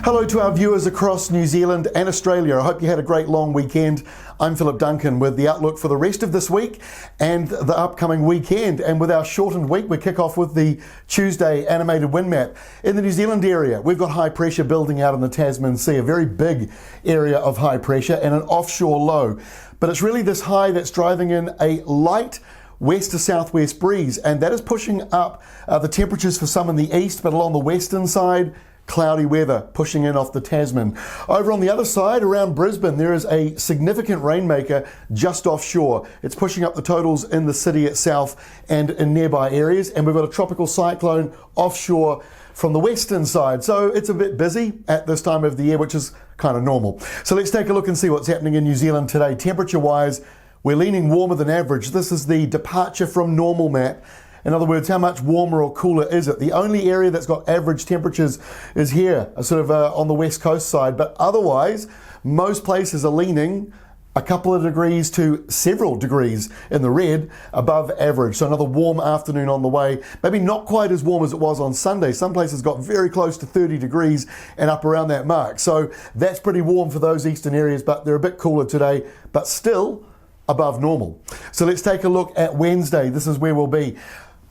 Hello to our viewers across New Zealand and Australia. I hope you had a great long weekend. I'm Philip Duncan with the outlook for the rest of this week and the upcoming weekend. And with our shortened week, we kick off with the Tuesday animated wind map. In the New Zealand area, we've got high pressure building out in the Tasman Sea, a very big area of high pressure and an offshore low. But it's really this high that's driving in a light west to southwest breeze, and that is pushing up the temperatures for some in the east, but along the western side, cloudy weather pushing in off the Tasman. Over on the other side, around Brisbane, there is a significant rainmaker just offshore. It's pushing up the totals in the city itself and in nearby areas, and we've got a tropical cyclone offshore from the western side. So it's a bit busy at this time of the year, which is kind of normal. So let's take a look and see what's happening in New Zealand today. Temperature-wise, we're leaning warmer than average. This is the departure from normal map. In other words, how much warmer or cooler is it? The only area that's got average temperatures is here, sort of on the west coast side. But otherwise, most places are leaning a couple of degrees to several degrees in the red above average. So another warm afternoon on the way. Maybe not quite as warm as it was on Sunday. Some places got very close to 30 degrees and up around that mark. So that's pretty warm for those eastern areas, but they're a bit cooler today, but still above normal. So let's take a look at Wednesday. This is where we'll be.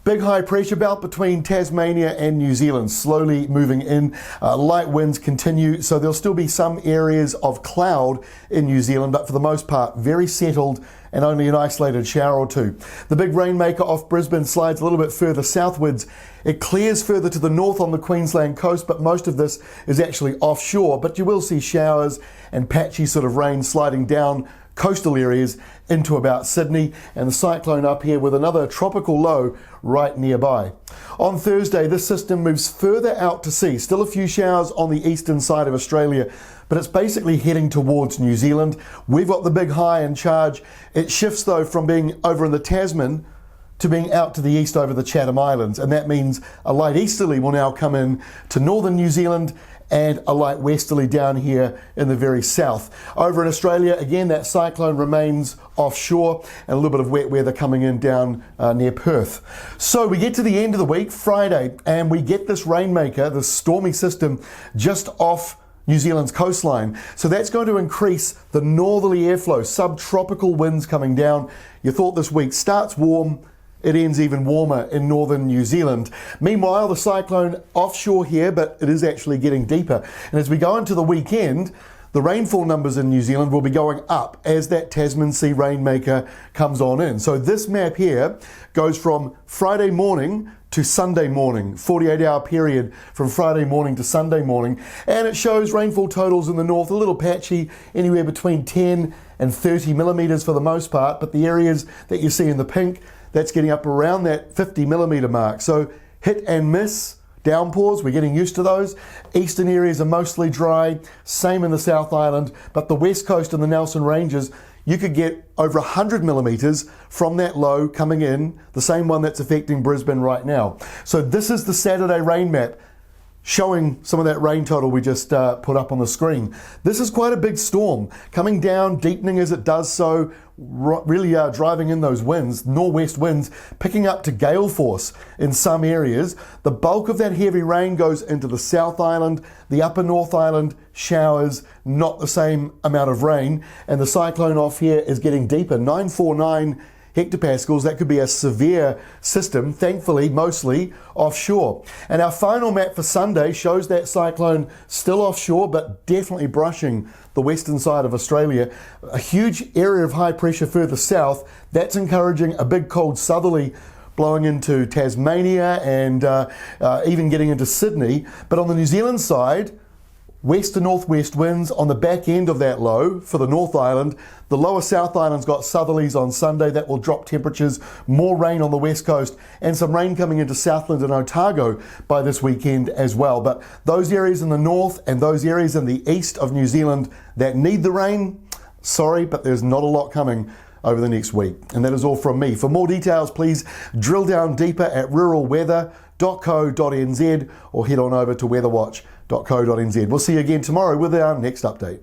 Big high pressure belt between Tasmania and New Zealand, slowly moving in. Light winds continue, so there'll still be some areas of cloud in New Zealand, but for the most part, very settled and only an isolated shower or two. The big rainmaker off Brisbane slides a little bit further southwards. It clears further to the north on the Queensland coast, but most of this is actually offshore. But you will see showers and patchy sort of rain sliding down coastal areas into about Sydney, and the cyclone up here with another tropical low right nearby. On Thursday, this system moves further out to sea. Still a few showers on the eastern side of Australia, but it's basically heading towards New Zealand. We've got the big high in charge. It shifts though from being over in the Tasman to being out to the east over the Chatham Islands, and that means a light easterly will now come in to northern New Zealand and a light westerly down here in the very south. Over in Australia, again, that cyclone remains offshore and a little bit of wet weather coming in down near Perth. So we get to the end of the week, Friday, and we get this rainmaker, this stormy system, just off New Zealand's coastline. So that's going to increase the northerly airflow, subtropical winds coming down. You thought this week starts warm, it ends even warmer in northern New Zealand. Meanwhile, the cyclone offshore here, but it is actually getting deeper. And as we go into the weekend, the rainfall numbers in New Zealand will be going up as that Tasman Sea rainmaker comes on in. So this map here goes from Friday morning to Sunday morning, 48-hour period from Friday morning to Sunday morning. And it shows rainfall totals in the north, a little patchy, anywhere between 10 and 30 millimetres for the most part. But the areas that you see in the pink, that's getting up around that 50 millimetre mark. So hit and miss downpours, we're getting used to those. Eastern areas are mostly dry, same in the South Island, but the west coast and the Nelson Ranges, you could get over 100 millimetres from that low coming in, the same one that's affecting Brisbane right now. So this is the Saturday rain map, showing some of that rain total we just put up on the screen. This is quite a big storm, coming down, deepening as it does so, really driving in those winds, northwest winds, picking up to gale force in some areas. The bulk of that heavy rain goes into the South Island, the upper North Island, showers, not the same amount of rain, and the cyclone off here is getting deeper, 949 hectopascals. That could be a severe system, thankfully mostly offshore. And our final map for Sunday shows that cyclone still offshore, but definitely brushing the western side of Australia. A huge area of high pressure further south. That's encouraging a big cold southerly blowing into Tasmania and even getting into Sydney. But on the New Zealand side, west to northwest winds on the back end of that low for the North Island. The lower South Island's got southerlies on Sunday. That will drop temperatures. More rain on the west coast and some rain coming into Southland and Otago by this weekend as well. But those areas in the north and those areas in the east of New Zealand that need the rain, sorry, but there's not a lot coming over the next week. And that is all from me. For more details, please drill down deeper at ruralweather.co.nz or head on over to weatherwatch.co.nz. We'll see you again tomorrow with our next update.